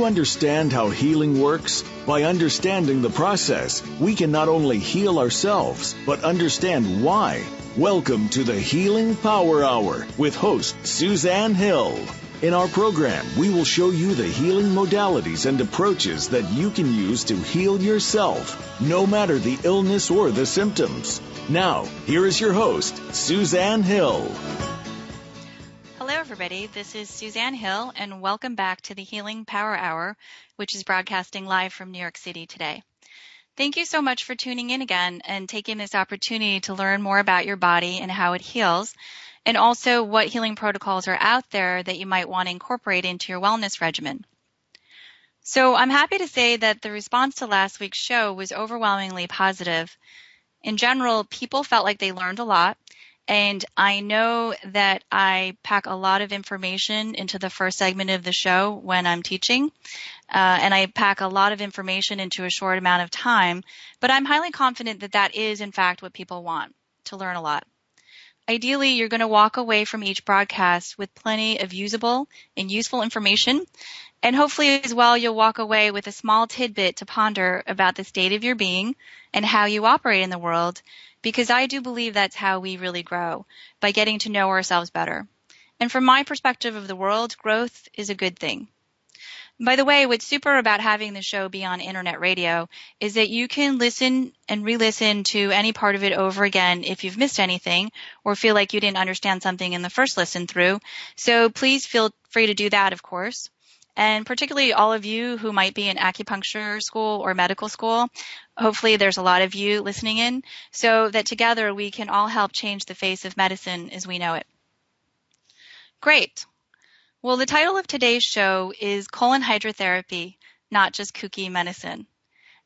understand how healing works? By understanding the process, we can not only heal ourselves, but understand why. Welcome to the Healing Power Hour with host Suzanne Hill. In our program, we will show you the healing modalities and approaches that you can use to heal yourself, no matter the illness or the symptoms. Now, here is your host, Suzanne Hill. Hello, everybody. This is Suzanne Hill, and welcome back to the Healing Power Hour, which is broadcasting live from New York City today. Thank you so much for tuning in again and taking this opportunity to learn more about your body and how it heals, and also what healing protocols are out there that you might want to incorporate into your wellness regimen. So I'm happy to say that the response to last week's show was overwhelmingly positive. In general, people felt like they learned a lot, and I know that I pack a lot of information into the first segment of the show when I'm teaching, and I pack a lot of information into a short amount of time, but I'm highly confident that that is, in fact, what people want, to learn a lot. Ideally, you're going to walk away from each broadcast with plenty of usable and useful information, and hopefully as well you'll walk away with a small tidbit to ponder about the state of your being and how you operate in the world, because I do believe that's how we really grow, by getting to know ourselves better. And from my perspective of the world, growth is a good thing. By the way, what's super about having the show be on internet radio is that you can listen and re-listen to any part of it over again if you've missed anything or feel like you didn't understand something in the first listen through. So please feel free to do that, of course. And particularly all of you who might be in acupuncture school or medical school, hopefully there's a lot of you listening in, so that together we can all help change the face of medicine as we know it. Great. Well, the title of today's show is Colon Hydrotherapy, Not Just Kooky Medicine.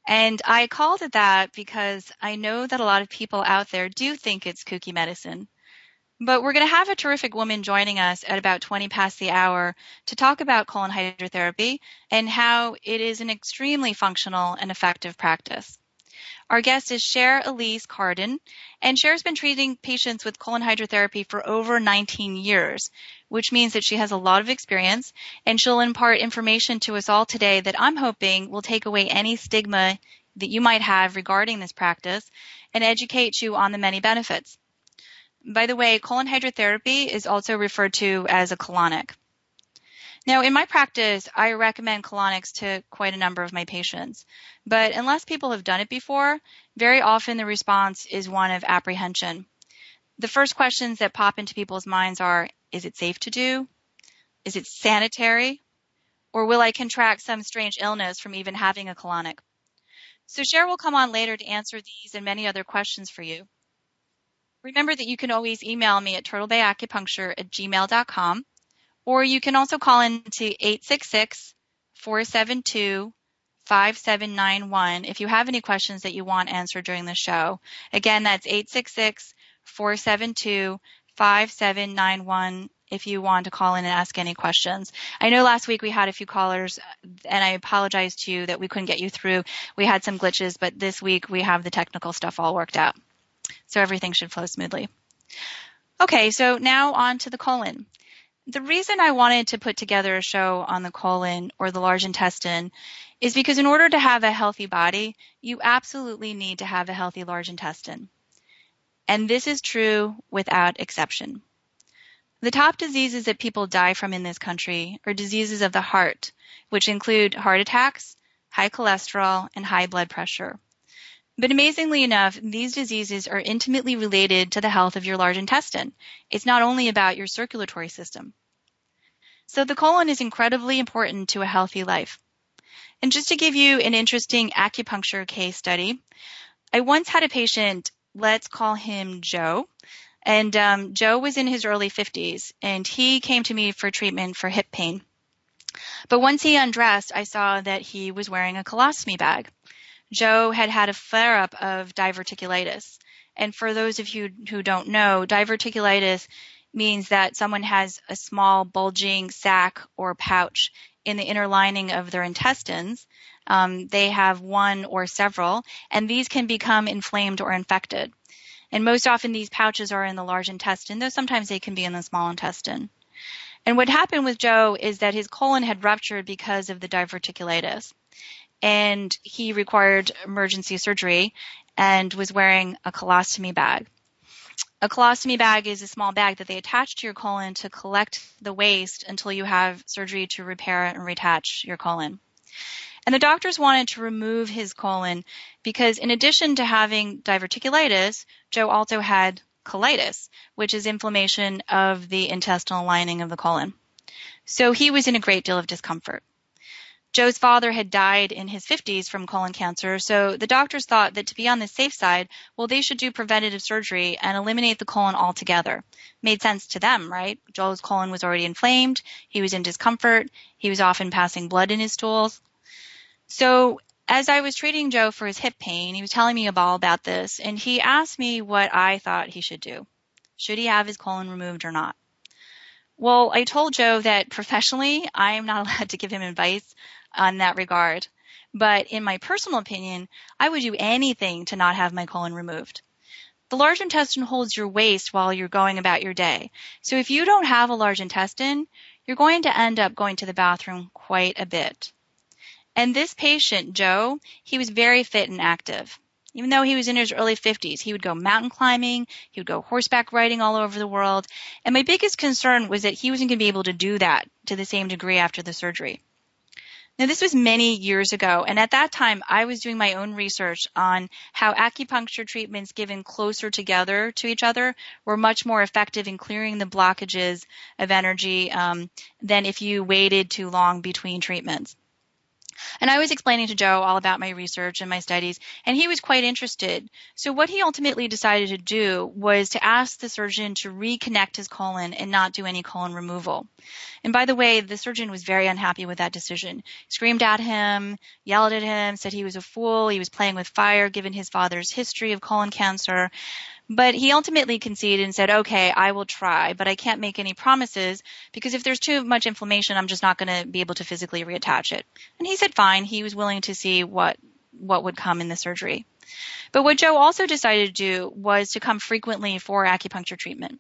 And I called it that because I know that a lot of people out there do think it's kooky medicine. But we're going to have a terrific woman joining us at about 20 past the hour to talk about colon hydrotherapy and how it is an extremely functional and effective practice. Our guest is Cher Elyse Carden, and Cher's been treating patients with colon hydrotherapy for over 19 years, which means that she has a lot of experience, and she'll impart information to us all today that I'm hoping will take away any stigma that you might have regarding this practice and educate you on the many benefits. By the way, colon hydrotherapy is also referred to as a colonic. Now, in my practice, I recommend colonics to quite a number of my patients, but unless people have done it before, very often the response is one of apprehension. The first questions that pop into people's minds are, is it safe to do? Is it sanitary? Or will I contract some strange illness from even having a colonic? So Cher will come on later to answer these and many other questions for you. Remember that you can always email me at turtlebayacupuncture@gmail.com, or you can also call in to 866-472-5791 if you have any questions that you want answered during the show. Again, that's 866-472-5791 if you want to call in and ask any questions. I know last week we had a few callers, and I apologize to you that we couldn't get you through. We had some glitches, but this week we have the technical stuff all worked out. So everything should flow smoothly. Okay, so now on to the colon. The reason I wanted to put together a show on the colon or the large intestine is because in order to have a healthy body, you absolutely need to have a healthy large intestine. And this is true without exception. The top diseases that people die from in this country are diseases of the heart, which include heart attacks, high cholesterol, and high blood pressure. But amazingly enough, these diseases are intimately related to the health of your large intestine. It's not only about your circulatory system. So the colon is incredibly important to a healthy life. And just to give you an interesting acupuncture case study, I once had a patient, let's call him Joe, and Joe was in his early 50s, and he came to me for treatment for hip pain. But once he undressed, I saw that he was wearing a colostomy bag. Joe had had a flare-up of diverticulitis. And for those of you who don't know, diverticulitis means that someone has a small bulging sac or pouch in the inner lining of their intestines. They have one or several, and these can become inflamed or infected. And most often these pouches are in the large intestine, though sometimes they can be in the small intestine. And what happened with Joe is that his colon had ruptured because of the diverticulitis, and he required emergency surgery and was wearing a colostomy bag. A colostomy bag is a small bag that they attach to your colon to collect the waste until you have surgery to repair and reattach your colon. And the doctors wanted to remove his colon because in addition to having diverticulitis, Joe also had colitis, which is inflammation of the intestinal lining of the colon. So he was in a great deal of discomfort. Joe's father had died in his 50s from colon cancer, so the doctors thought that to be on the safe side, well, they should do preventative surgery and eliminate the colon altogether. Made sense to them, right? Joe's colon was already inflamed, he was in discomfort, he was often passing blood in his stools. So as I was treating Joe for his hip pain, he was telling me all about this, and he asked me what I thought he should do. Should he have his colon removed or not? Well, I told Joe that professionally, I am not allowed to give him advice on that regard. But in my personal opinion, I would do anything to not have my colon removed. The large intestine holds your waste while you're going about your day. So if you don't have a large intestine, you're going to end up going to the bathroom quite a bit. And this patient, Joe, he was very fit and active. Even though he was in his early 50s, he would go mountain climbing, he would go horseback riding all over the world. And my biggest concern was that he wasn't going to be able to do that to the same degree after the surgery. Now, this was many years ago, and at that time, I was doing my own research on how acupuncture treatments given closer together to each other were much more effective in clearing the blockages of energy than if you waited too long between treatments. And I was explaining to Joe all about my research and my studies, and he was quite interested. So what he ultimately decided to do was to ask the surgeon to reconnect his colon and not do any colon removal. And by the way, the surgeon was very unhappy with that decision. Screamed at him, yelled at him, said he was a fool, he was playing with fire given his father's history of colon cancer. But he ultimately conceded and said, okay, I will try, but I can't make any promises because if there's too much inflammation, I'm just not going to be able to physically reattach it. And he said fine. He was willing to see what would come in the surgery. But what Joe also decided to do was to come frequently for acupuncture treatment.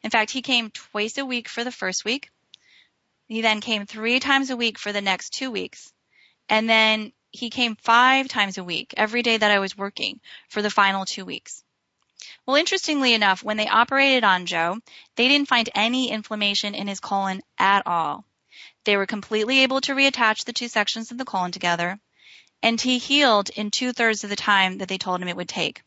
In fact, he came twice a week for the first week. He then came 3 times a week for the next 2 weeks. And then he came 5 times a week, every day that I was working, for the final 2 weeks. Well, interestingly enough, when they operated on Joe, they didn't find any inflammation in his colon at all. They were completely able to reattach the 2 sections of the colon together, and he healed in 2/3 of the time that they told him it would take.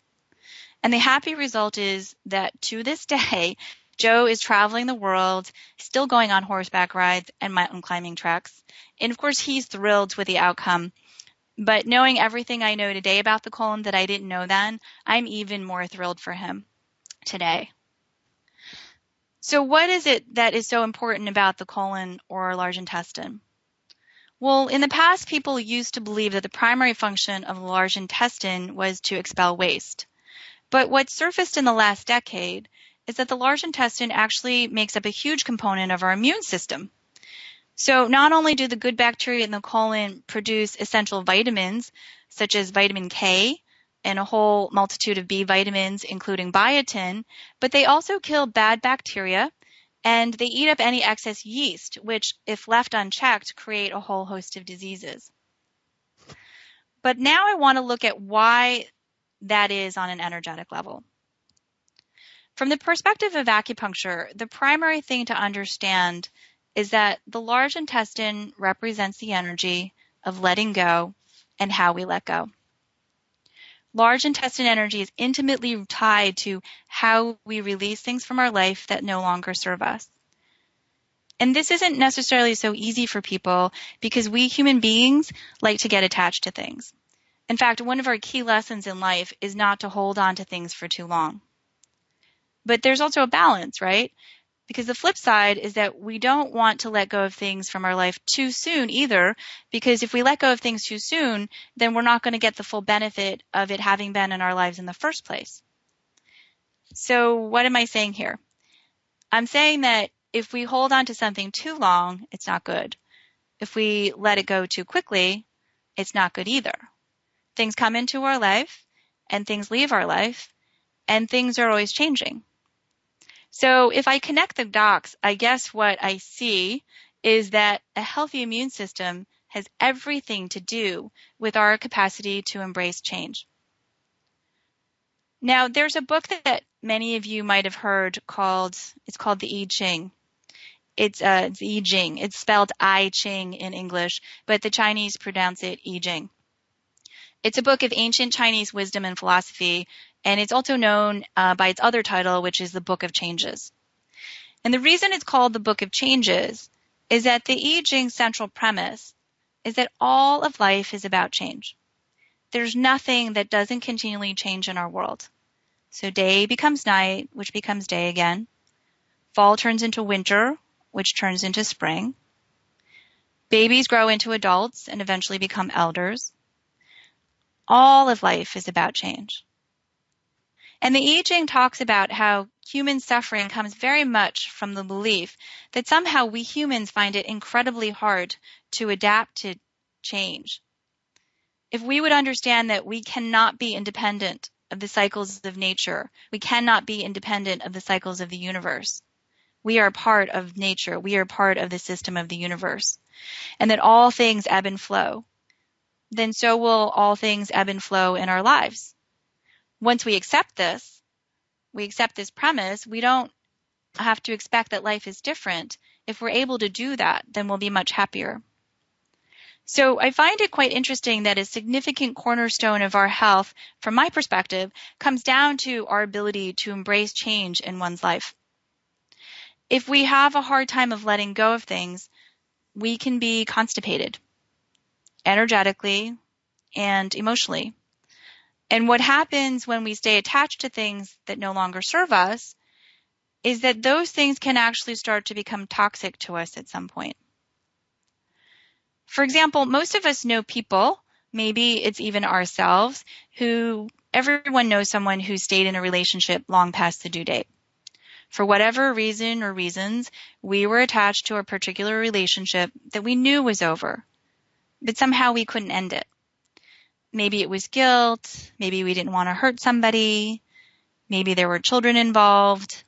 And the happy result is that to this day, Joe is traveling the world, still going on horseback rides and mountain climbing treks. And of course, he's thrilled with the outcome. But knowing everything I know today about the colon that I didn't know then, I'm even more thrilled for him today. So what is it that is so important about the colon or large intestine? Well, in the past, people used to believe that the primary function of the large intestine was to expel waste. But what surfaced in the last decade is that the large intestine actually makes up a huge component of our immune system. So not only do the good bacteria in the colon produce essential vitamins, such as vitamin K and a whole multitude of B vitamins, including biotin, but they also kill bad bacteria, and they eat up any excess yeast, which, if left unchecked, create a whole host of diseases. But now I want to look at why that is on an energetic level. From the perspective of acupuncture, the primary thing to understand is that the large intestine represents the energy of letting go and how we let go. Large intestine energy is intimately tied to how we release things from our life that no longer serve us. And this isn't necessarily so easy for people because we human beings like to get attached to things. In fact, one of our key lessons in life is not to hold on to things for too long. But there's also a balance, right? Because the flip side is that we don't want to let go of things from our life too soon either, because if we let go of things too soon, then we're not going to get the full benefit of it having been in our lives in the first place. So what am I saying here? I'm saying that if we hold on to something too long, it's not good. If we let it go too quickly, it's not good either. Things come into our life, and things leave our life, and things are always changing. So if I connect the dots, I guess what I see is that a healthy immune system has everything to do with our capacity to embrace change. Now, there's a book that many of you might have heard called the I Ching. It's I Ching. It's spelled I Ching in English, but the Chinese pronounce it I Ching. It's a book of ancient Chinese wisdom and philosophy, and it's also known by its other title, which is the Book of Changes. And the reason it's called the Book of Changes is that the I Ching's central premise is that all of life is about change. There's nothing that doesn't continually change in our world. So day becomes night, which becomes day again. Fall turns into winter, which turns into spring. Babies grow into adults and eventually become elders. All of life is about change. And the I Ching talks about how human suffering comes very much from the belief that somehow we humans find it incredibly hard to adapt to change. If we would understand that we cannot be independent of the cycles of nature, we cannot be independent of the cycles of the universe. We are part of nature. We are part of the system of the universe. And that all things ebb and flow. Then so will all things ebb and flow in our lives. Once we accept this premise, we don't have to expect that life is different. If we're able to do that, then we'll be much happier. So I find it quite interesting that a significant cornerstone of our health, from my perspective, comes down to our ability to embrace change in one's life. If we have a hard time of letting go of things, we can be constipated, energetically and emotionally. And what happens when we stay attached to things that no longer serve us is that those things can actually start to become toxic to us at some point. For example, most of us know people, maybe it's even ourselves, everyone knows someone who stayed in a relationship long past the due date. For whatever reason or reasons, we were attached to a particular relationship that we knew was over, but somehow we couldn't end it. Maybe it was guilt, maybe we didn't want to hurt somebody, maybe there were children involved.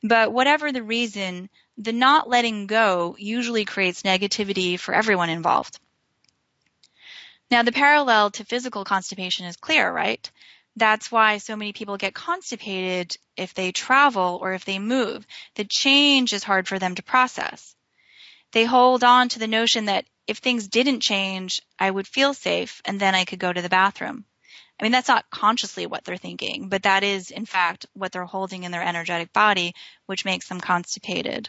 But whatever the reason, the not letting go usually creates negativity for everyone involved. Now, the parallel to physical constipation is clear, right? That's why so many people get constipated if they travel or if they move. The change is hard for them to process. They hold on to the notion that if things didn't change, I would feel safe and then I could go to the bathroom. I mean, that's not consciously what they're thinking, but that is, in fact, what they're holding in their energetic body, which makes them constipated.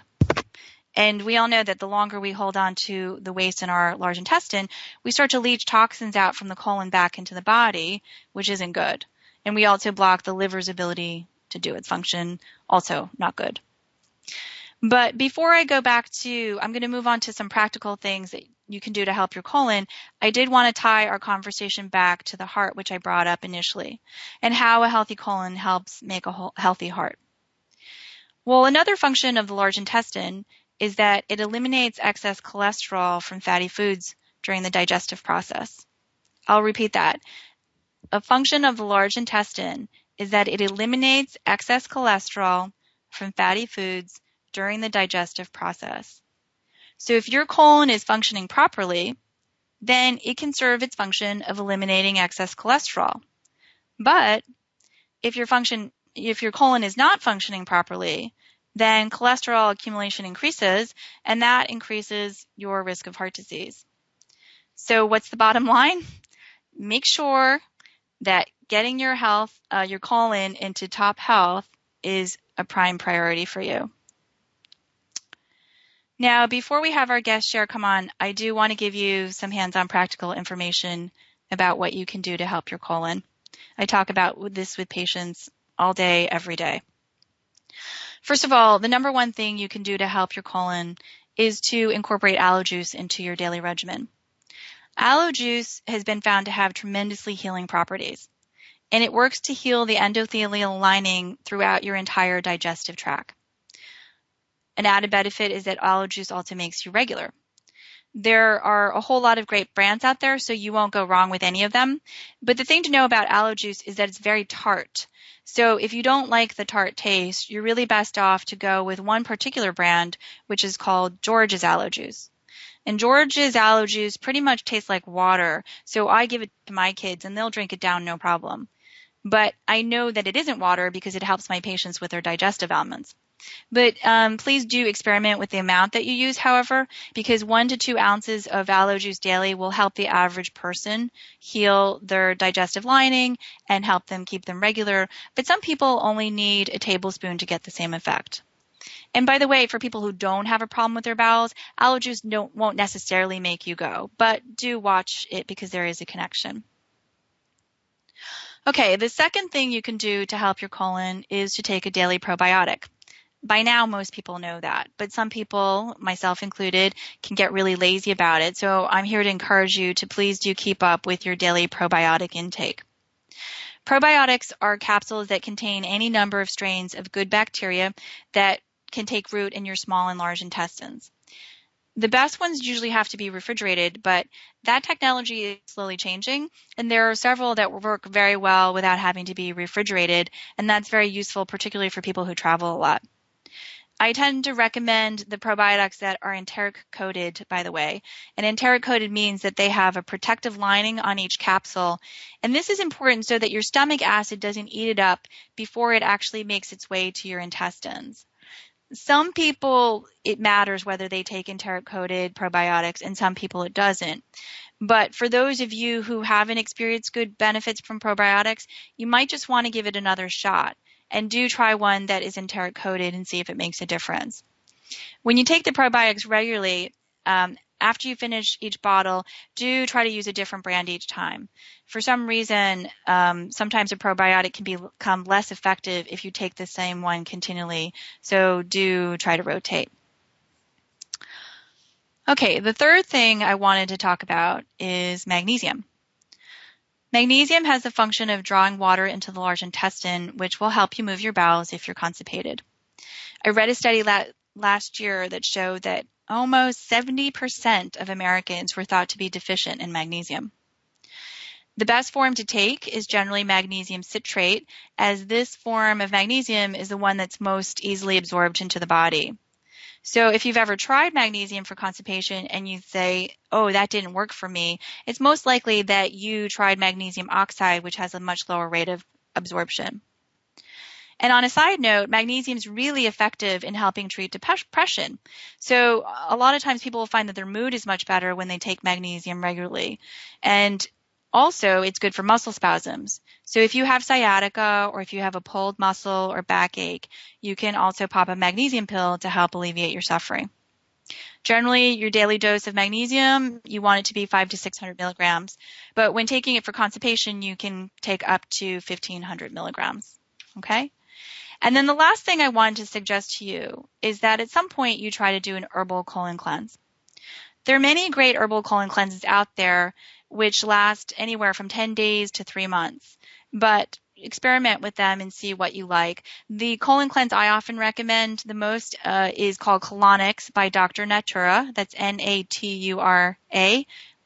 And we all know that the longer we hold on to the waste in our large intestine, we start to leach toxins out from the colon back into the body, which isn't good. And we also block the liver's ability to do its function, also not good. But before I go back I'm going to move on to some practical things that you can do to help your colon. I did want to tie our conversation back to the heart, which I brought up initially, and how a healthy colon helps make a healthy heart. Well, another function of the large intestine is that it eliminates excess cholesterol from fatty foods during the digestive process. I'll repeat that. A function of the large intestine is that it eliminates excess cholesterol from fatty foods during the digestive process. So if your colon is functioning properly, then it can serve its function of eliminating excess cholesterol. But if your colon is not functioning properly, then cholesterol accumulation increases, and that increases your risk of heart disease. So what's the bottom line? Make sure that getting your colon into top health is a prime priority for you. Now, before we have our guest Cher come on, I do want to give you some hands-on practical information about what you can do to help your colon. I talk about this with patients all day, every day. First of all, the number one thing you can do to help your colon is to incorporate aloe juice into your daily regimen. Aloe juice has been found to have tremendously healing properties, and it works to heal the endothelial lining throughout your entire digestive tract. An added benefit is that aloe juice also makes you regular. There are a whole lot of great brands out there, so you won't go wrong with any of them. But the thing to know about aloe juice is that it's very tart. So if you don't like the tart taste, you're really best off to go with one particular brand, which is called George's Aloe Juice. And George's Aloe Juice pretty much tastes like water, so I give it to my kids and they'll drink it down no problem. But I know that it isn't water because it helps my patients with their digestive ailments. But please do experiment with the amount that you use, however, because 1 to 2 ounces of aloe juice daily will help the average person heal their digestive lining and help them keep them regular. But some people only need a tablespoon to get the same effect. And by the way, for people who don't have a problem with their bowels, aloe juice won't necessarily make you go, but do watch it because there is a connection. Okay, the second thing you can do to help your colon is to take a daily probiotic. By now, most people know that, but some people, myself included, can get really lazy about it. So I'm here to encourage you to please do keep up with your daily probiotic intake. Probiotics are capsules that contain any number of strains of good bacteria that can take root in your small and large intestines. The best ones usually have to be refrigerated, but that technology is slowly changing, and there are several that work very well without having to be refrigerated, and that's very useful, particularly for people who travel a lot. I tend to recommend the probiotics that are enteric coated, by the way. And enteric coated means that they have a protective lining on each capsule. And this is important so that your stomach acid doesn't eat it up before it actually makes its way to your intestines. Some people, it matters whether they take enteric coated probiotics, and some people it doesn't. But for those of you who haven't experienced good benefits from probiotics, you might just want to give it another shot. And do try one that is enteric coated and see if it makes a difference. When you take the probiotics regularly, after you finish each bottle, do try to use a different brand each time. For some reason, sometimes a probiotic can become less effective if you take the same one continually, so do try to rotate. Okay, the third thing I wanted to talk about is magnesium. Magnesium has the function of drawing water into the large intestine, which will help you move your bowels if you're constipated. I read a study last year that showed that almost 70% of Americans were thought to be deficient in magnesium. The best form to take is generally magnesium citrate, as this form of magnesium is the one that's most easily absorbed into the body. So if you've ever tried magnesium for constipation and you say, oh, that didn't work for me, it's most likely that you tried magnesium oxide, which has a much lower rate of absorption. And on a side note, magnesium is really effective in helping treat depression. So a lot of times people will find that their mood is much better when they take magnesium regularly. And also, it's good for muscle spasms. So if you have sciatica or if you have a pulled muscle or backache, you can also pop a magnesium pill to help alleviate your suffering. Generally, your daily dose of magnesium, you want it to be 500 to 600 milligrams. But when taking it for constipation, you can take up to 1,500 milligrams. Okay? And then the last thing I wanted to suggest to you is that at some point you try to do an herbal colon cleanse. There are many great herbal colon cleanses out there which last anywhere from 10 days to 3 months, but experiment with them and see what you like. The colon cleanse I often recommend the most is called Colonics by Dr. Natura. That's Natura,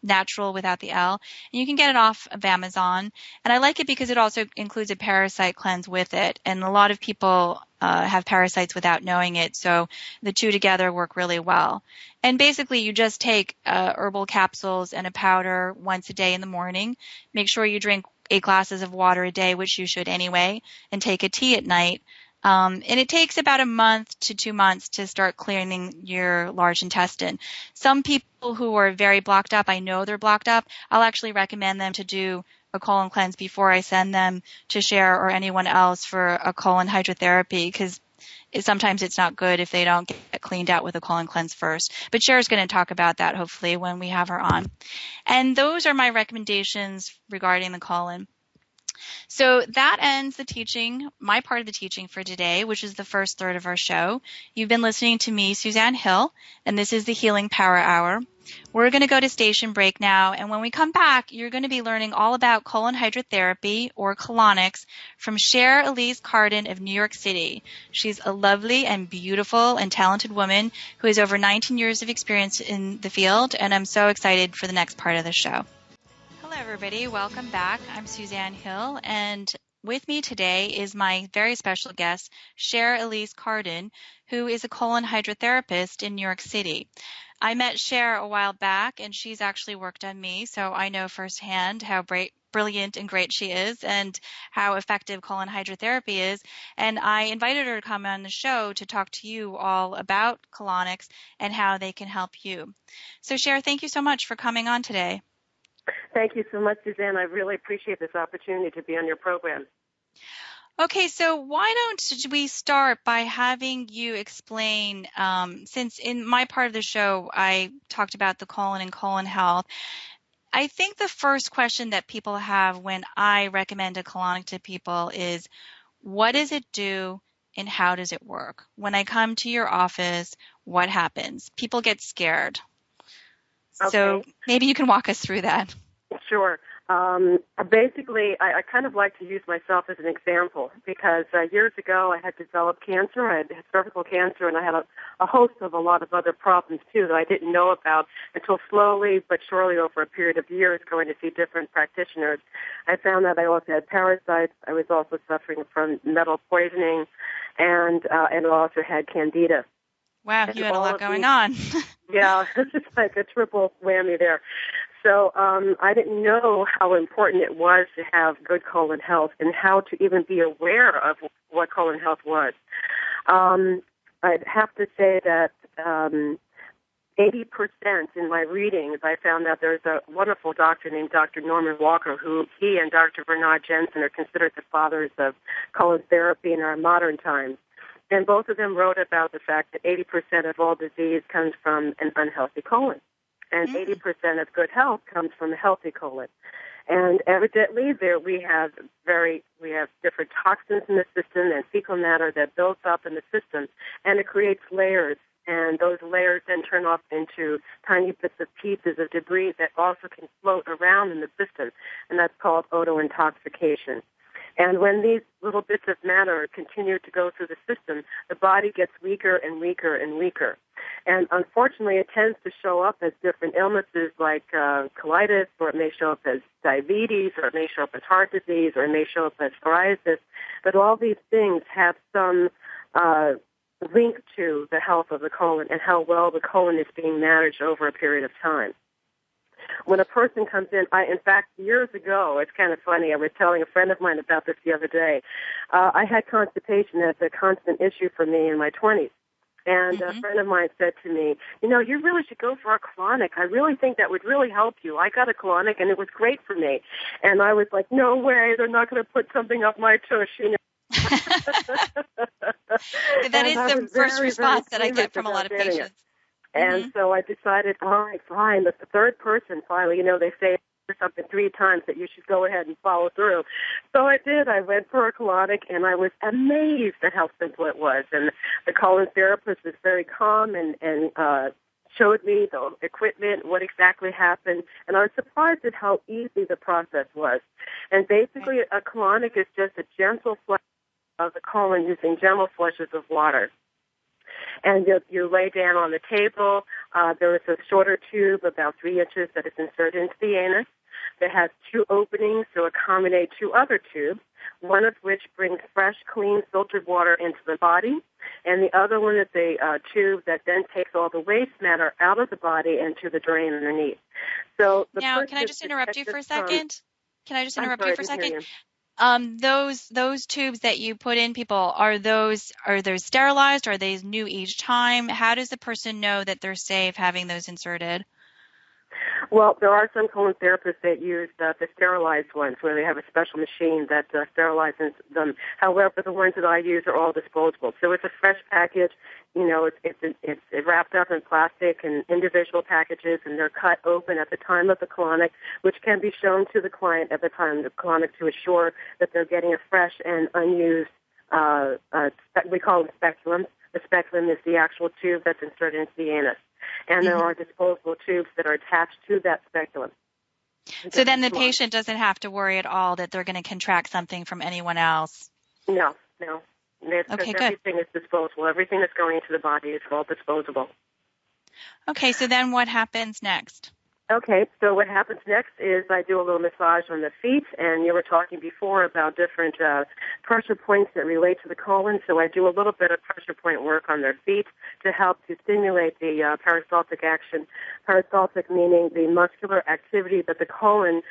natural without the L. And you can get it off of Amazon. And I like it because it also includes a parasite cleanse with it. And a lot of people have parasites without knowing it, so the two together work really well. And basically, you just take herbal capsules and a powder once a day in the morning. Make sure you drink 8 glasses of water a day, which you should anyway, and take a tea at night. And it takes about a month to 2 months to start clearing your large intestine. Some people who are very blocked up, I know they're blocked up, I'll actually recommend them to do a colon cleanse before I send them to Cher or anyone else for a colon hydrotherapy, because sometimes it's not good if they don't get cleaned out with a colon cleanse first. But Cher's going to talk about that hopefully when we have her on. And those are my recommendations regarding the colon. So that ends the teaching, my part of the teaching for today, which is the first third of our show. You've been listening to me, Suzanne Hill, and this is the Healing Power Hour. We're going to go to station break now, and when we come back, you're going to be learning all about colon hydrotherapy, or colonics, from Cher Elyse Carden of New York City. She's a lovely and beautiful and talented woman who has over 19 years of experience in the field, and I'm so excited for the next part of the show. Hello, everybody. Welcome back. I'm Suzanne Hill, and with me today is my very special guest, Cher Elyse Carden, who is a colon hydrotherapist in New York City. I met Cher a while back, and she's actually worked on me, so I know firsthand how brilliant and great she is and how effective colon hydrotherapy is. And I invited her to come on the show to talk to you all about colonics and how they can help you. So Cher, thank you so much for coming on today. Thank you so much, Suzanne. I really appreciate this opportunity to be on your program. Okay, so why don't we start by having you explain, since in my part of the show I talked about the colon and colon health. I think the first question that people have when I recommend a colonic to people is, what does it do and how does it work? When I come to your office, what happens? People get scared. Okay. So maybe you can walk us through that. Sure. Basically, I kind of like to use myself as an example because years ago I had developed cancer. I had cervical cancer, and I had a host of a lot of other problems, too, that I didn't know about until slowly but surely over a period of years going to see different practitioners. I found that I also had parasites. I was also suffering from metal poisoning, and also had candida. Wow, you had a lot going on. Yeah, it's like a triple whammy there. So I didn't know how important it was to have good colon health and how to even be aware of what colon health was. I'd have to say that 80% in my readings, I found that there's a wonderful doctor named Dr. Norman Walker, who he and Dr. Bernard Jensen are considered the fathers of colon therapy in our modern times. And both of them wrote about the fact that 80% of all disease comes from an unhealthy colon. And 80% of good health comes from a healthy colon. And evidently we have different toxins in the system and fecal matter that builds up in the system, and it creates layers. And those layers then turn off into tiny bits of pieces of debris that also can float around in the system, and that's called autointoxication. And when these little bits of matter continue to go through the system, the body gets weaker and weaker and weaker. And unfortunately, it tends to show up as different illnesses like colitis, or it may show up as diabetes, or it may show up as heart disease, or it may show up as psoriasis. But all these things have some link to the health of the colon and how well the colon is being managed over a period of time. When a person comes in, in fact, years ago, it's kind of funny, I was telling a friend of mine about this the other day. I had constipation as a constant issue for me in my 20s. And a friend of mine said to me, you really should go for a colonic. I really think that would really help you. I got a colonic, and it was great for me. And I was like, no way, they're not going to put something up my tush, That is the first response that I get from a lot of patients. And so I decided, all right, fine. The third person, finally, they say something 3 times that you should go ahead and follow through. So I did. I went for a colonic, and I was amazed at how simple it was. And the colon therapist was very calm and showed me the equipment, what exactly happened. And I was surprised at how easy the process was. And basically, a colonic is just a gentle flush of the colon using gentle flushes of water. And you lay down on the table. There is a shorter tube, about 3 inches, that is inserted into the anus. That has 2 openings to accommodate 2 other tubes, one of which brings fresh, clean, filtered water into the body, and the other one is a tube that then takes all the waste matter out of the body into the drain underneath. So now, can I just interrupt you for a second? Those tubes that you put in people, are those sterilized? Are they new each time? How does the person know that they're safe having those inserted? Well, there are some colon therapists that use the sterilized ones where they have a special machine that sterilizes them. However, the ones that I use are all disposable. So it's a fresh package. It's wrapped up in plastic and individual packages, and they're cut open at the time of the colonic, which can be shown to the client at the time of the colonic to assure that they're getting a fresh and unused, we call them speculums. The speculum is the actual tube that's inserted into the anus. And there are disposable tubes that are attached to that speculum. So then the patient doesn't have to worry at all that they're going to contract something from anyone else? No. Okay, good. Everything is disposable. Everything that's going into the body is all disposable. Okay, so then what happens next? Okay, so what happens next is I do a little massage on the feet, and you were talking before about different pressure points that relate to the colon, so I do a little bit of pressure point work on their feet to help to stimulate the peristaltic action. Peristaltic meaning the muscular activity that the colon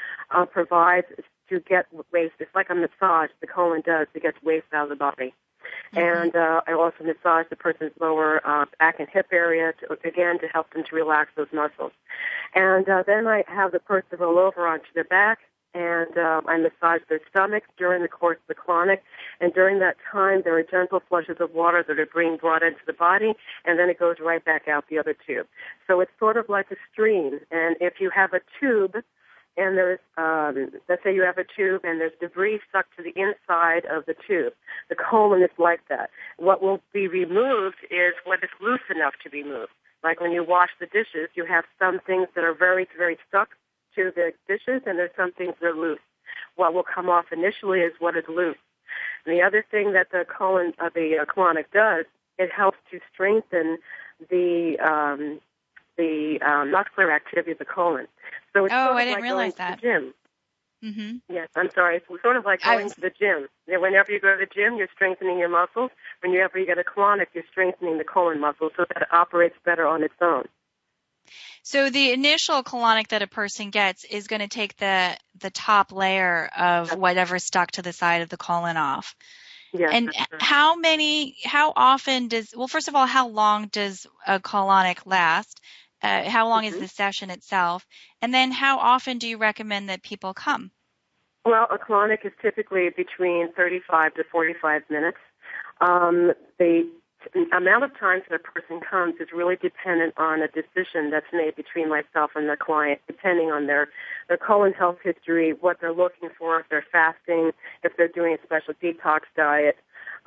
provides to get waste. It's like a massage the colon does to get waste out of the body. And I also massage the person's lower back and hip area, again, to help them to relax those muscles. And then I have the person roll over onto their back, and I massage their stomach during the course of the colonic. And during that time, there are gentle flushes of water that are being brought into the body, and then it goes right back out the other tube. So it's sort of like a stream. And if you have a tube, and there's, let's say you have a tube and there's debris stuck to the inside of the tube. The colon is like that. What will be removed is what is loose enough to be moved. Like when you wash the dishes, you have some things that are very, very stuck to the dishes, and there's some things that are loose. What will come off initially is what is loose. And the other thing that the colonic does, it helps to strengthen the muscular activity of the colon. So it's sort of I didn't like realize going that. to the gym. Mm-hmm. Yes, I'm sorry. It's sort of like going to the gym. Whenever you go to the gym, you're strengthening your muscles. Whenever you get a colonic, you're strengthening the colon muscle so that it operates better on its own. So the initial colonic that a person gets is going to take the top layer of whatever's stuck to the side of the colon off. Yes, and how often first of all, how long does a colonic last? How long is the session itself? And then how often do you recommend that people come? Well, a colonic is typically between 35 to 45 minutes. The amount of times that a person comes is really dependent on a decision that's made between myself and the client, depending on their colon health history, what they're looking for, if they're fasting, if they're doing a special detox diet.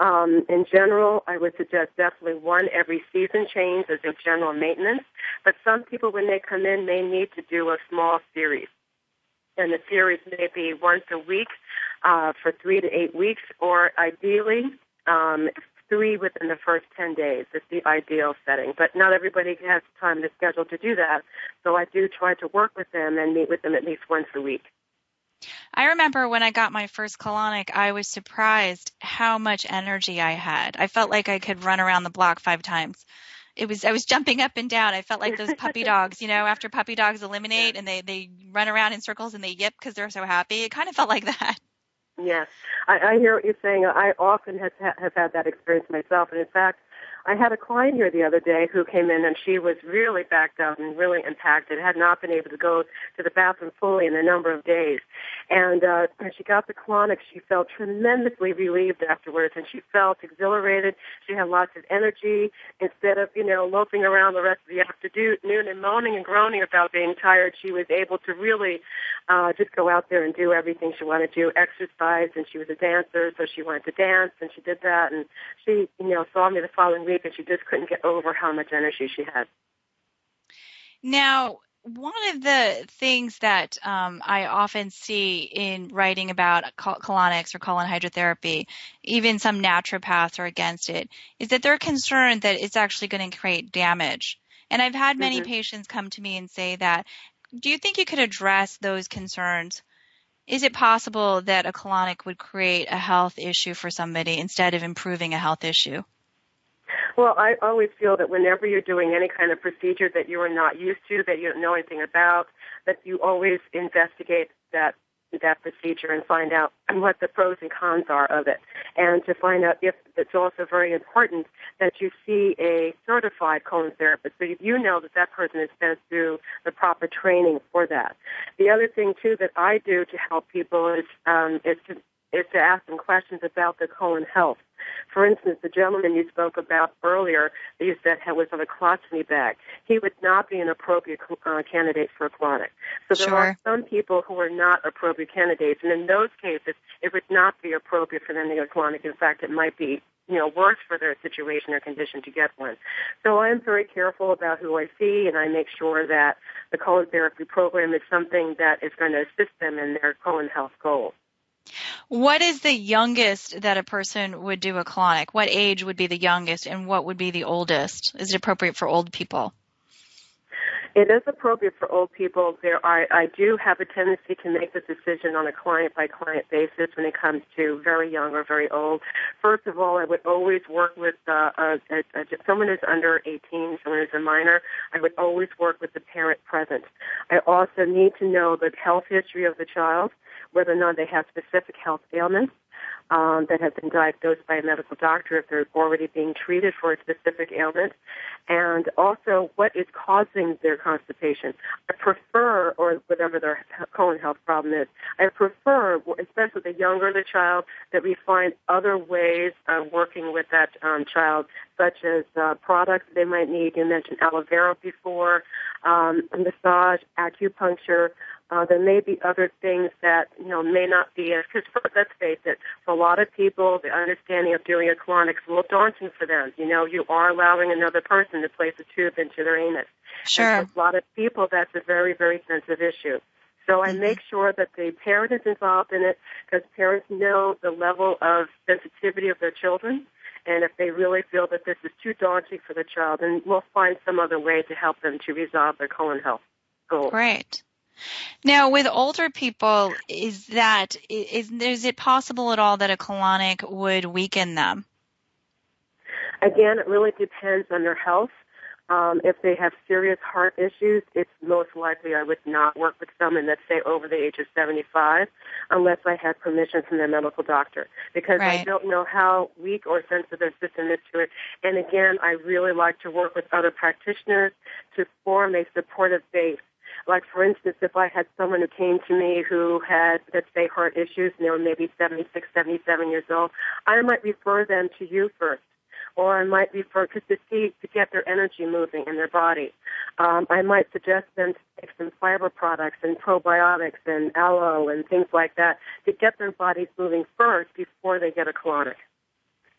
In general, I would suggest definitely one every season change as a general maintenance. But some people, when they come in, may need to do a small series. And the series may be once a week for 3 to 8 weeks, or ideally 3 within the first 10 days is the ideal setting. But not everybody has time in the schedule to do that. So I do try to work with them and meet with them at least once a week. I remember when I got my first colonic, I was surprised how much energy I had. I felt like I could run around the block 5 times. I was jumping up and down. I felt like those puppy dogs, after puppy dogs eliminate and they run around in circles and they yip because they're so happy. It kind of felt like that. Yes. I hear what you're saying. I often have had that experience myself. And in fact, I had a client here the other day who came in and she was really backed up and really impacted, had not been able to go to the bathroom fully in a number of days. And when she got the colonic, she felt tremendously relieved afterwards, and she felt exhilarated. She had lots of energy. Instead of, loafing around the rest of the afternoon and moaning and groaning about being tired, she was able to really just go out there and do everything she wanted to do, exercise, and she was a dancer, so she wanted to dance, and she did that. And she, saw me the following week, and she just couldn't get over how much energy she had. Now, one of the things that I often see in writing about colonics or colon hydrotherapy, even some naturopaths are against it, is that they're concerned that it's actually going to create damage. And I've had many patients come to me and say that. Do you think you could address those concerns? Is it possible that a colonic would create a health issue for somebody instead of improving a health issue? Well, I always feel that whenever you're doing any kind of procedure that you are not used to, that you don't know anything about, that you always investigate that procedure and find out what the pros and cons are of it. And to find out if it's also very important that you see a certified colon therapist, so you know that person has been through the proper training for that. The other thing, too, that I do to help people is to ask them questions about their colon health. For instance, the gentleman you spoke about earlier that you said was on a colostomy bag, he would not be an appropriate candidate for a colonic. So there are some people who are not appropriate candidates, and in those cases, it would not be appropriate for them to get a colonic. In fact, it might be worse for their situation or condition to get one. So I'm very careful about who I see, and I make sure that the colon therapy program is something that is going to assist them in their colon health goals. What is the youngest that a person would do a colonic? What age would be the youngest, and what would be the oldest? Is it appropriate for old people? It is appropriate for old people. I do have a tendency to make the decision on a client-by-client basis when it comes to very young or very old. First of all, I would always work with someone who's under 18, someone who's a minor. I would always work with the parent present. I also need to know the health history of the child, whether or not they have specific health ailments that have been diagnosed by a medical doctor if they're already being treated for a specific ailment, and also what is causing their constipation. I prefer, or whatever their colon health problem is, I prefer, especially the younger the child, that we find other ways of working with that child, such as products they might need. You mentioned aloe vera before, massage, acupuncture. There may be other things that, may not be, because let's face it, for a lot of people, the understanding of doing a colonic is a little daunting for them. You are allowing another person to place a tube into their anus. Sure. And for a lot of people, that's a very, very sensitive issue. So I make sure that the parent is involved in it, because parents know the level of sensitivity of their children. And if they really feel that this is too daunting for the child, then we'll find some other way to help them to resolve their colon health goals. Great. Now, with older people, is it possible at all that a colonic would weaken them? Again, it really depends on their health. If they have serious heart issues, it's most likely I would not work with someone that's, say, over the age of 75 unless I had permission from their medical doctor, because Right. I don't know how weak or sensitive their system is to it. And again, I really like to work with other practitioners to form a supportive base. Like, for instance, if I had someone who came to me who had, let's say, heart issues, and they were maybe 76, 77 years old, I might refer them to you first. Or I might refer to get their energy moving in their body. I might suggest them to take some fiber products and probiotics and aloe and things like that to get their bodies moving first before they get a colonic.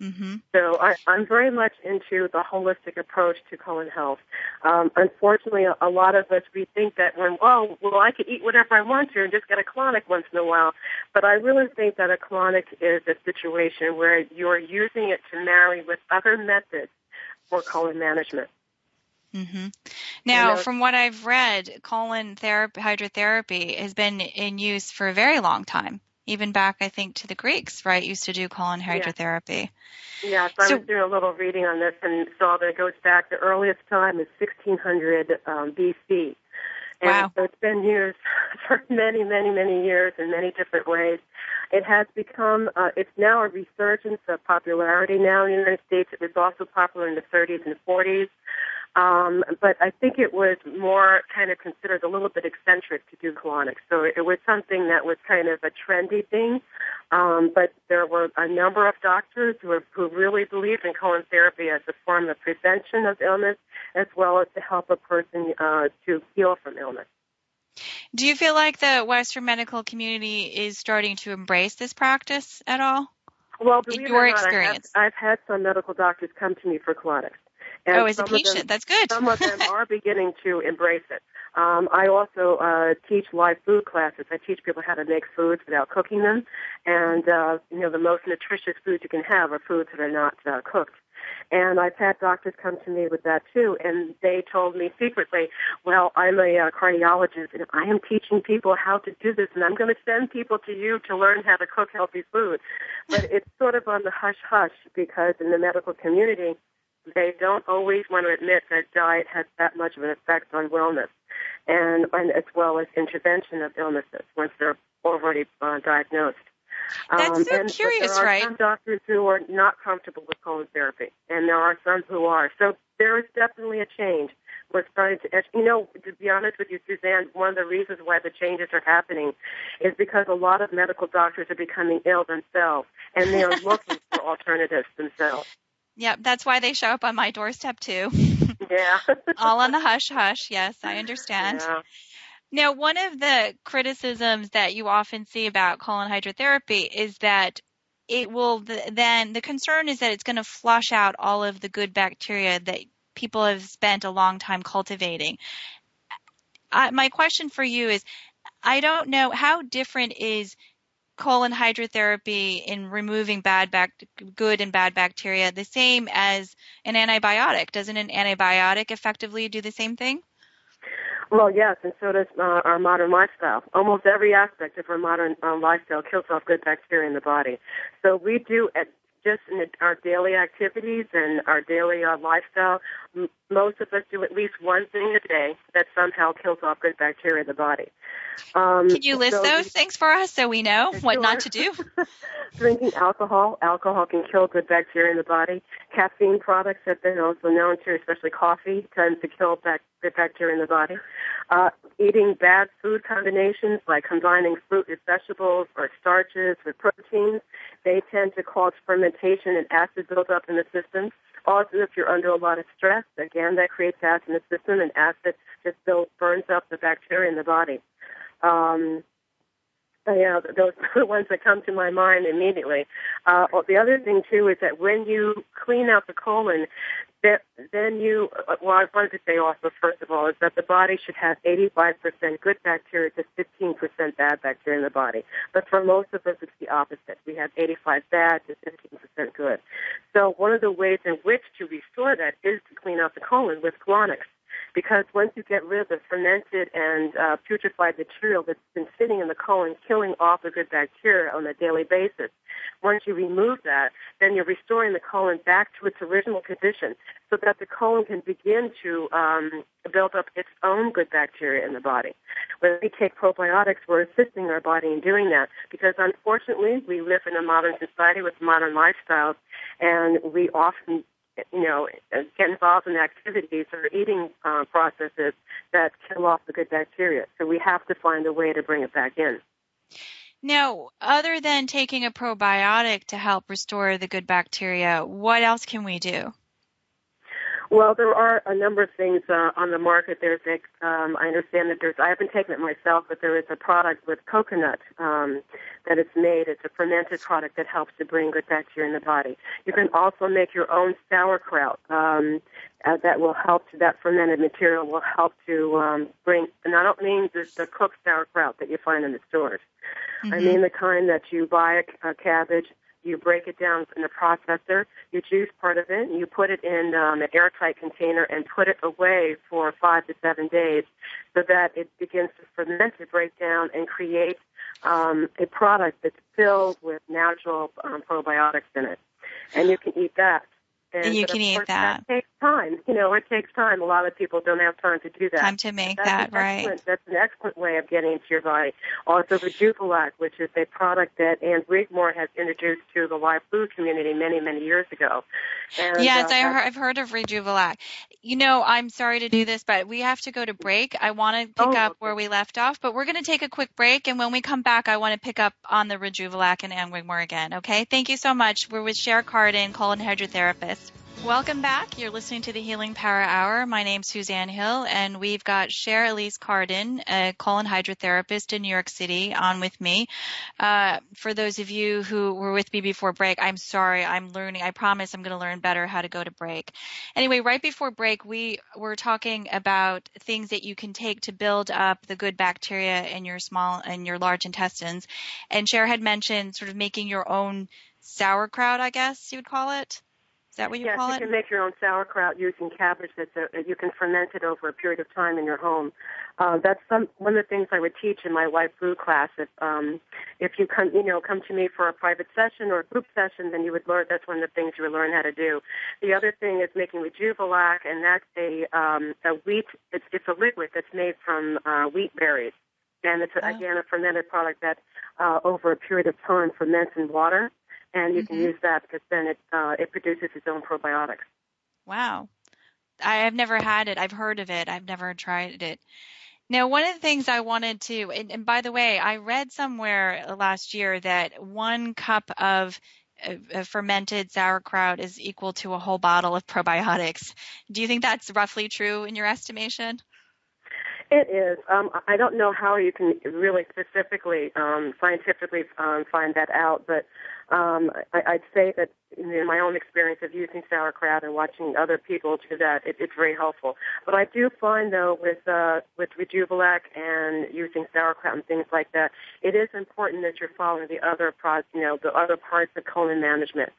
Mm-hmm. So I'm very much into the holistic approach to colon health. Unfortunately, a lot of us, we think that I could eat whatever I want to and just get a colonic once in a while. But I really think that a colonic is a situation where you're using it to marry with other methods for colon management. Mm-hmm. Now, from what I've read, colon therapy, hydrotherapy has been in use for a very long time. Even back, I think, to the Greeks, right, used to do colon hydrotherapy. Yes, I was doing a little reading on this and saw that it goes back, the earliest time is 1600 BC. And wow. So it's been used for many, many, many years in many different ways. It has become, it's now a resurgence of popularity now in the United States. It was also popular in the 30s and 40s. But I think it was more kind of considered a little bit eccentric to do colonics. So it was something that was kind of a trendy thing. But there were a number of doctors who really believed in colon therapy as a form of prevention of illness, as well as to help a person to heal from illness. Do you feel like the Western medical community is starting to embrace this practice at all? Well, believe in your it or not, experience, I've had some medical doctors come to me for colonics. And as a patient, that's good. Some of them are beginning to embrace it. I also teach live food classes. I teach people how to make foods without cooking them. And, the most nutritious foods you can have are foods that are not cooked. And I've had doctors come to me with that, too, and they told me secretly, well, I'm a cardiologist, and I am teaching people how to do this, and I'm going to send people to you to learn how to cook healthy food. But it's sort of on the hush-hush, because in the medical community, they don't always want to admit that diet has that much of an effect on wellness, and as well as intervention of illnesses once they're already diagnosed. That's so curious, there are right? some doctors who are not comfortable with colon therapy, and there are some who are. So there is definitely a change. We're starting to, to be honest with you, Suzanne, one of the reasons why the changes are happening is because a lot of medical doctors are becoming ill themselves, and they are looking for alternatives themselves. Yep, that's why they show up on my doorstep, too. Yeah. All on the hush-hush. Yes, I understand. Yeah. Now, one of the criticisms that you often see about colon hydrotherapy is that it will the concern is that it's going to flush out all of the good bacteria that people have spent a long time cultivating. My question for you is, I don't know, how different is colon hydrotherapy in removing good and bad bacteria the same as an antibiotic? Doesn't an antibiotic effectively do the same thing? Well, yes, and so does our modern lifestyle. Almost every aspect of our modern lifestyle kills off good bacteria in the body. So we do, just in our daily activities and our daily lifestyle, most of us do at least one thing a day that somehow kills off good bacteria in the body. Can you list those things for us so we know what not to do? Drinking alcohol. Alcohol can kill good bacteria in the body. Caffeine products have been also known to, especially coffee, tends to kill good bacteria in the body. Eating bad food combinations, like combining fruit with vegetables or starches with proteins, they tend to cause fermentation and acid buildup in the system. Also, if you're under a lot of stress, again, that creates acid in the system, and acid just burns up the bacteria in the body. Those are the ones that come to my mind immediately. The other thing, too, is that when you clean out the colon, I wanted to say also, first of all, is that the body should have 85% good bacteria to 15% bad bacteria in the body. But for most of us, it's the opposite. We have 85 bad to 15% good. So one of the ways in which to restore that is to clean out the colon with colonics. Because once you get rid of the fermented and putrefied material that's been sitting in the colon, killing off the good bacteria on a daily basis, once you remove that, then you're restoring the colon back to its original condition so that the colon can begin to build up its own good bacteria in the body. When we take probiotics, we're assisting our body in doing that because, unfortunately, we live in a modern society with modern lifestyles, and we often get involved in activities or eating processes that kill off the good bacteria. So we have to find a way to bring it back in. Now, other than taking a probiotic to help restore the good bacteria, what else can we do? Well, there are a number of things on the market. I understand that I haven't taken it myself, but there is a product with coconut that is made. It's a fermented product that helps to bring good bacteria in the body. You can also make your own sauerkraut that will help that fermented material will help to bring, and I don't mean the cooked sauerkraut that you find in the stores. Mm-hmm. I mean the kind that you buy a cabbage, you break it down in a processor, you juice part of it, and you put it in an airtight container and put it away for 5 to 7 days so that it begins to ferment, to break down, and create a product that's filled with natural probiotics in it. And you can eat that. And you can eat that. That takes time. It takes time. A lot of people don't have time to do that. Time to make that, right. That's an excellent way of getting into your body. Also, Rejuvelac, which is a product that Anne Wigmore has introduced to the live food community many, many years ago. And, yes, I've heard of Rejuvelac. I'm sorry to do this, but we have to go to break. I want to pick up where we left off, but we're going to take a quick break, and when we come back, I want to pick up on the Rejuvelac and Anne Wigmore again, okay? Thank you so much. We're with Cher Carden, colon hydrotherapist. Welcome back. You're listening to the Healing Power Hour. My name's Suzanne Hill, and we've got Cher Elyse Carden, a colon hydrotherapist in New York City, on with me. For those of you who were with me before break, I'm sorry. I'm learning. I promise I'm going to learn better how to go to break. Anyway, right before break, we were talking about things that you can take to build up the good bacteria in your small and your large intestines. And Cher had mentioned sort of making your own sauerkraut, I guess you would call it. Is that what you call it? Yes, you can make your own sauerkraut using cabbage you can ferment it over a period of time in your home. That's one of the things I would teach in my live food class. If you come to me for a private session or a group session, then you would learn. That's one of the things you would learn how to do. The other thing is making Rejuvelac, and that's a wheat. It's a liquid that's made from wheat berries, and it's again a fermented product that over a period of time ferments in water. And you can use that because then it produces its own probiotics. Wow. I've never had it. I've heard of it. I've never tried it. Now, one of the things I wanted to, and by the way, I read somewhere last year that 1 cup of fermented sauerkraut is equal to a whole bottle of probiotics. Do you think that's roughly true in your estimation? It is. I don't know how you can really specifically, scientifically find that out, but I'd say that in my own experience of using sauerkraut and watching other people do that, it's very helpful. But I do find, though, with Rejuvilac and using sauerkraut and things like that, it is important that you're following the other parts of colon management.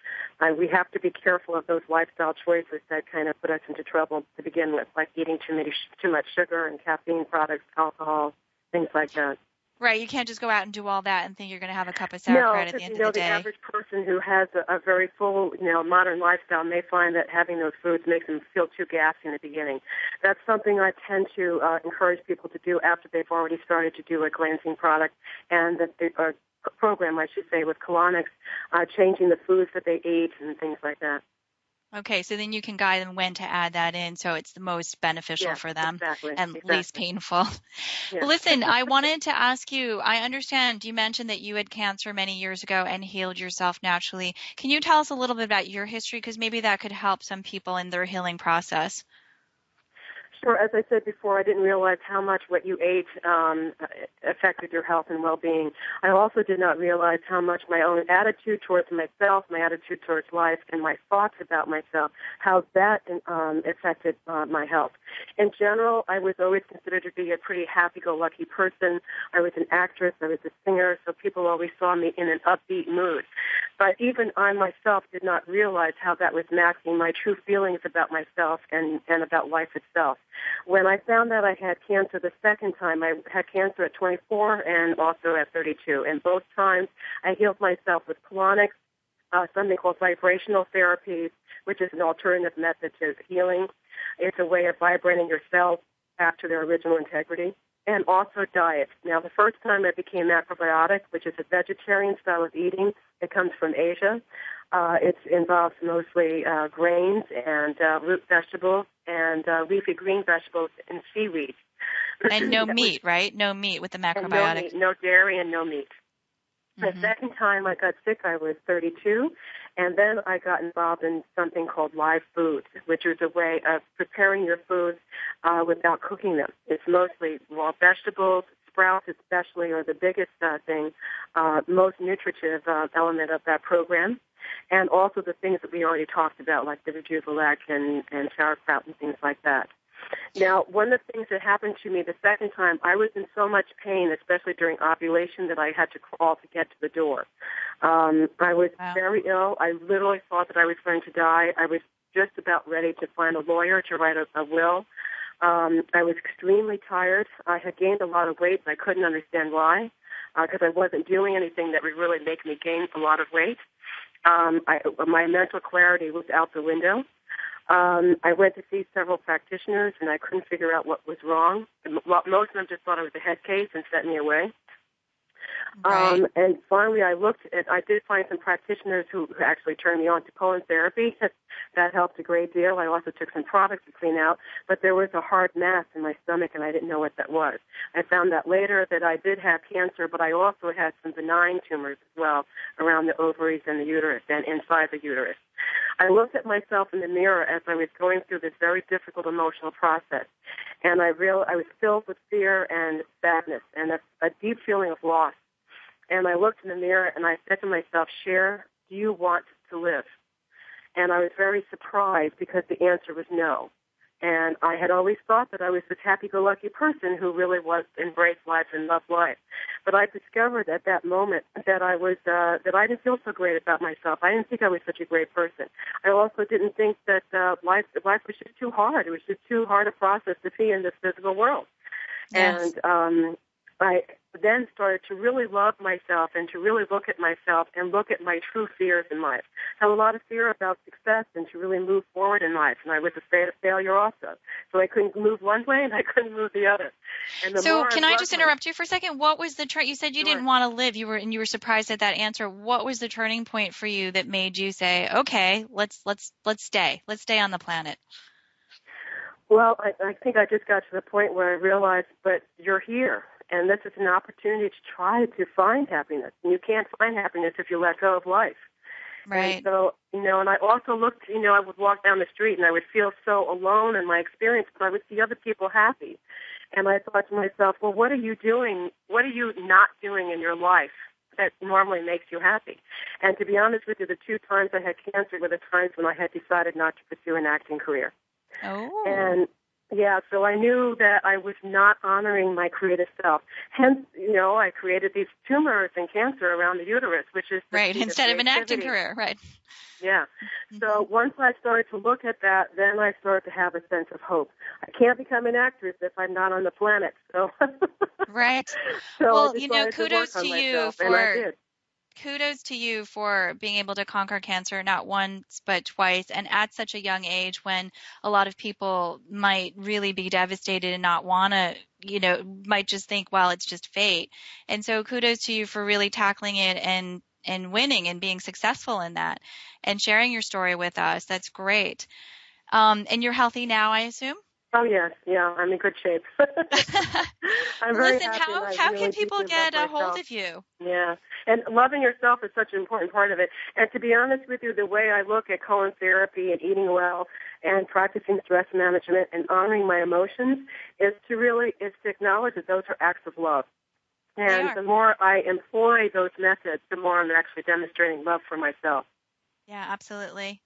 We have to be careful of those lifestyle choices that kind of put us into trouble to begin with, like eating too much sugar and caffeine products, alcohol, things like that. Right, you can't just go out and do all that and think you're going to have a cup of sauerkraut at the end of the day. The average person who has a very full, modern lifestyle may find that having those foods makes them feel too gassy in the beginning. That's something I tend to encourage people to do after they've already started to do a cleansing product, and that program, I should say, with colonics, changing the foods that they eat and things like that. Okay, so then you can guide them when to add that in so it's the most beneficial for them and least painful. Yeah. Listen, I wanted to ask you, I understand you mentioned that you had cancer many years ago and healed yourself naturally. Can you tell us a little bit about your history? Because maybe that could help some people in their healing process. Sure. As I said before, I didn't realize how much what you ate affected your health and well-being. I also did not realize how much my own attitude towards myself, my attitude towards life, and my thoughts about myself, how that affected my health. In general, I was always considered to be a pretty happy-go-lucky person. I was an actress. I was a singer, so people always saw me in an upbeat mood. But even I myself did not realize how that was masking my true feelings about myself and about life itself. When I found that I had cancer the second time, I had cancer at 24 and also at 32. And both times I healed myself with colonics, something called vibrational therapy, which is an alternative method to healing. It's a way of vibrating your cells back to their original integrity. And also diet. Now, the first time I became macrobiotic, which is a vegetarian style of eating. It comes from Asia. It involves mostly grains and root vegetables and leafy green vegetables and seaweed. And no meat, right? No meat with the macrobiotic. No meat, no dairy, and no meat. The second time I got sick, I was 32, and then I got involved in something called live foods, which is a way of preparing your foods without cooking them. It's mostly raw vegetables, sprouts especially are the biggest most nutritive element of that program, and also the things that we already talked about, like the Rejuvilac and sauerkraut and things like that. Now, one of the things that happened to me the second time, I was in so much pain, especially during ovulation, that I had to crawl to get to the door. I was very ill. I literally thought that I was going to die. I was just about ready to find a lawyer to write a will. I was extremely tired. I had gained a lot of weight, and I couldn't understand why, because I wasn't doing anything that would really make me gain a lot of weight. My mental clarity was out the window. I went to see several practitioners, and I couldn't figure out what was wrong. Most of them just thought it was a head case and sent me away. Right. And finally, I did find some practitioners who actually turned me on to colon therapy. That helped a great deal. I also took some products to clean out, but there was a hard mass in my stomach, and I didn't know what that was. I found out later that I did have cancer, but I also had some benign tumors as well around the ovaries and the uterus and inside the uterus. I looked at myself in the mirror as I was going through this very difficult emotional process, and I was filled with fear and sadness and a deep feeling of loss. And I looked in the mirror and I said to myself, Cher, do you want to live? And I was very surprised because the answer was no. And I had always thought that I was this happy-go-lucky person who really embraced life and loved life. But I discovered at that moment that I didn't feel so great about myself. I didn't think I was such a great person. I also didn't think that life was just too hard. It was just too hard a process to be in this physical world. Yes. And I then started to really love myself and to really look at myself and look at my true fears in life. I had a lot of fear about success and to really move forward in life, and I was afraid of failure also. So I couldn't move one way and I couldn't move the other. And so can I just interrupt you for a second? What was the you said you didn't want to live. You were surprised at that answer. What was the turning point for you that made you say, okay, let's stay. Let's stay on the planet? Well, I think I just got to the point where I realized, but you're here. And this is an opportunity to try to find happiness. And you can't find happiness if you let go of life. Right. And so, and I also looked, I would walk down the street and I would feel so alone in my experience, but I would see other people happy. And I thought to myself, well, what are you doing? What are you not doing in your life that normally makes you happy. And to be honest with you, the 2 times I had cancer were the times when I had decided not to pursue an acting career. Oh. And yeah, so I knew that I was not honoring my creative self. Hence, I created these tumors and cancer around the uterus, which is the right, seed instead of an acting creativity. career, right. Yeah. So once I started to look at that, then I started to have a sense of hope. I can't become an actress if I'm not on the planet. So right. So well, I decided kudos to work on to you myself, for and I did. Kudos to you for being able to conquer cancer not once but twice, and at such a young age when a lot of people might really be devastated and not want to, might just think, well, it's just fate. And so kudos to you for really tackling it and winning and being successful in that and sharing your story with us. That's great. And you're healthy now, I assume? Oh, yes. Yeah, I'm in good shape. I'm very Listen, happy. how can people get a hold of you? Yeah, and loving yourself is such an important part of it. And to be honest with you, the way I look at colon therapy and eating well and practicing stress management and honoring my emotions is to acknowledge that those are acts of love. And the more I employ those methods, the more I'm actually demonstrating love for myself. Yeah, absolutely.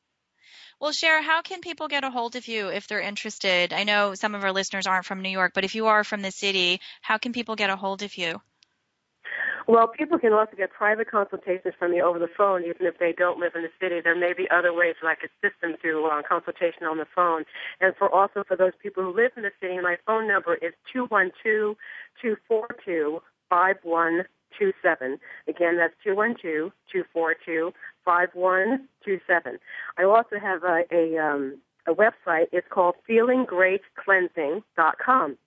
Well, Cher, how can people get a hold of you if they're interested? I know some of our listeners aren't from New York, but if you are from the city, how can people get a hold of you? Well, people can also get private consultations from me over the phone, even if they don't live in the city. There may be other ways that I could assist them through consultation on the phone. And for those people who live in the city, my phone number is 212-242-5127. Again, that's 212-242-5127. I also have a website. It's called feelinggreatcleansing.com.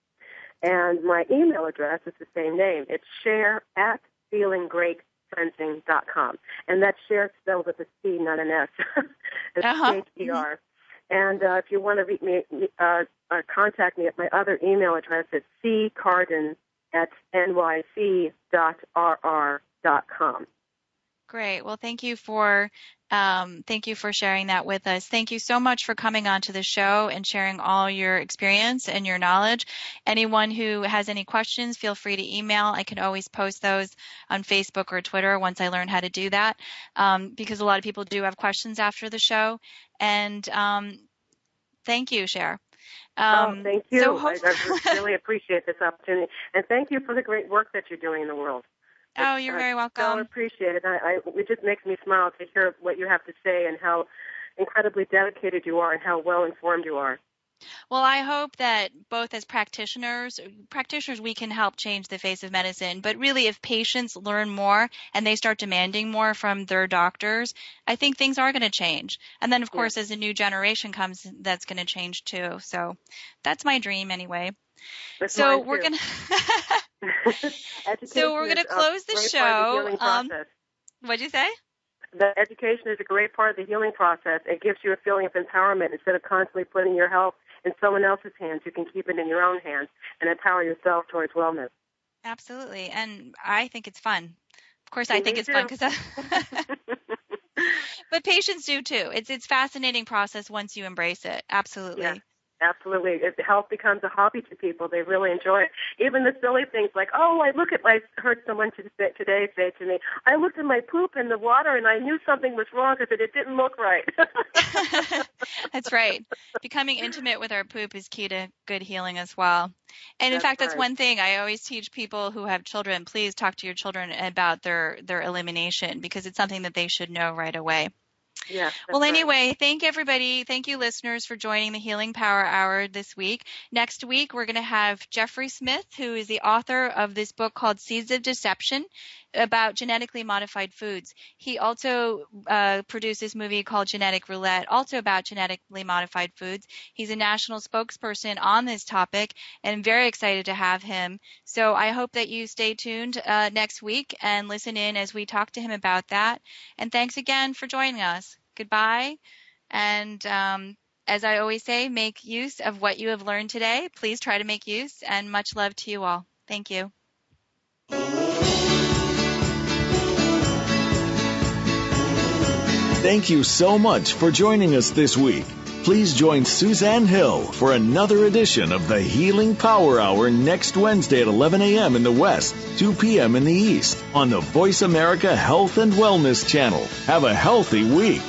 And my email address is the same name. It's Cher@feelinggreatcleansing.com. And that's Cher spelled with a C, not an S. It's H-E-R. And if you want to reach me, contact me at my other email address, it's ccarden@nyc.rr.com. Great. Well, thank you for sharing that with us. Thank you so much for coming on to the show and sharing all your experience and your knowledge. Anyone who has any questions, feel free to email. I can always post those on Facebook or Twitter once I learn how to do that, because a lot of people do have questions after the show. And thank you, Cher. Thank you. I really appreciate this opportunity. And thank you for the great work that you're doing in the world. Oh, you're very welcome. So appreciated. It just makes me smile to hear what you have to say and how incredibly dedicated you are and how well informed you are. Well, I hope that both as practitioners, we can help change the face of medicine. But really, if patients learn more and they start demanding more from their doctors, I think things are going to change. And then, of course, as a new generation comes, that's going to change too. So that's my dream anyway. So we're going to close the show. What'd you say? The education is a great part of the healing process. It gives you a feeling of empowerment instead of constantly putting your health in someone else's hands. You can keep it in your own hands and empower yourself towards wellness. Absolutely. And I think it's fun. Of course, I think it's fun because but patients do too. It's a fascinating process once you embrace it. Absolutely. Yeah. Absolutely. Health becomes a hobby to people. They really enjoy it. Even the silly things like, I heard someone today say to me, I looked at my poop in the water and I knew something was wrong because it didn't look right. That's right. Becoming intimate with our poop is key to good healing as well. And in fact, that's one thing I always teach people who have children. Please talk to your children about their elimination because it's something that they should know right away. Yeah. Well, anyway, thank everybody. Thank you, listeners, for joining the Healing Power Hour this week. Next week, we're going to have Jeffrey Smith, who is the author of this book called Seeds of Deception about genetically modified foods. He also produced this movie called Genetic Roulette, also about genetically modified foods. He's a national spokesperson on this topic, and I'm very excited to have him. So I hope that you stay tuned next week and listen in as we talk to him about that. And thanks again for joining us. Goodbye. And as I always say, make use of what you have learned today. Please try to make use, and much love to you all. Thank you. Thank you so much for joining us this week. Please join Suzanne Hill for another edition of the Healing Power Hour next Wednesday at 11 a.m. in the West, 2 p.m. in the East on the Voice America Health and Wellness Channel. Have a healthy week.